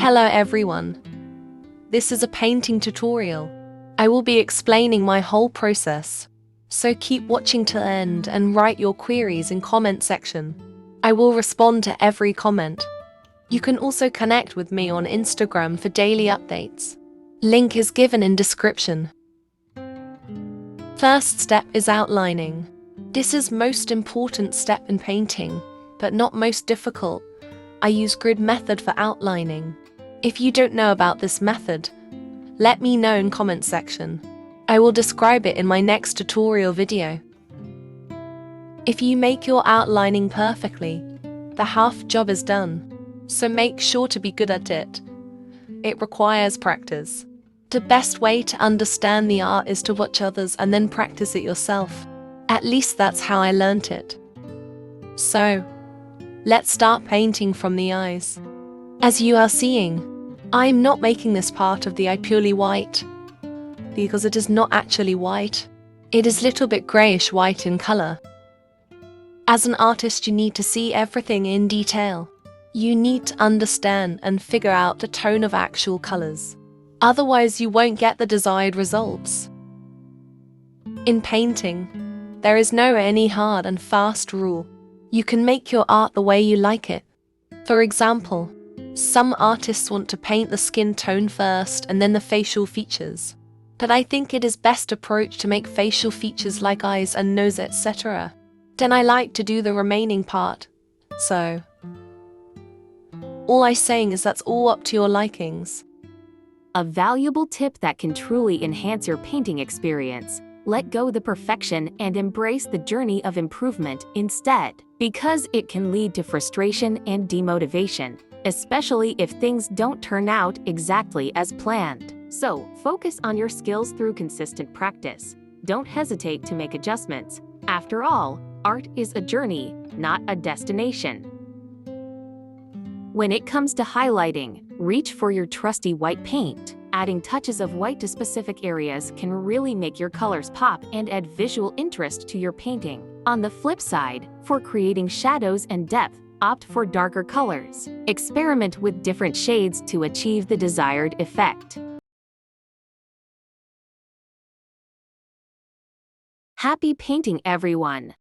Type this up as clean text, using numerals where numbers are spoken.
Hello everyone. This is a painting tutorial. I will be explaining my whole process. So keep watching till end and write your queries in comment section. I will respond to every comment. You can also connect with me on Instagram for daily updates. Link is given in description. First step is outlining. This is most important step in painting, but not most difficult. I use grid method for outlining. If you don't know about this method, let me know in comment section. I will describe it in my next tutorial video. If you make your outlining perfectly, the half job is done. So make sure to be good at it. It requires practice. The best way to understand the art is to watch others and then practice it yourself. At least that's how I learnt it. So, let's start painting from the eyes. As you are seeing, I'm not making this part of the eye purely white, because it is not actually white. It is a little bit greyish white in colour. As an artist, you need to see everything in detail. You need to understand and figure out the tone of actual colours. Otherwise, you won't get the desired results. In painting, there is no any hard and fast rule. You can make your art the way you like it. For example, some artists want to paint the skin tone first and then the facial features. But I think it is best approach to make facial features like eyes and nose, etc. Then I like to do the remaining part. So, all I'm saying is that's all up to your likings. A valuable tip that can truly enhance your painting experience. Let go the perfection and embrace the journey of improvement instead, because it can lead to frustration and demotivation, especially if things don't turn out exactly as planned. So, focus on your skills through consistent practice. Don't hesitate to make adjustments. After all, art is a journey, not a destination. When it comes to highlighting, reach for your trusty white paint. Adding touches of white to specific areas can really make your colors pop and add visual interest to your painting. On the flip side, for creating shadows and depth, opt for darker colors. Experiment with different shades to achieve the desired effect. Happy painting, everyone!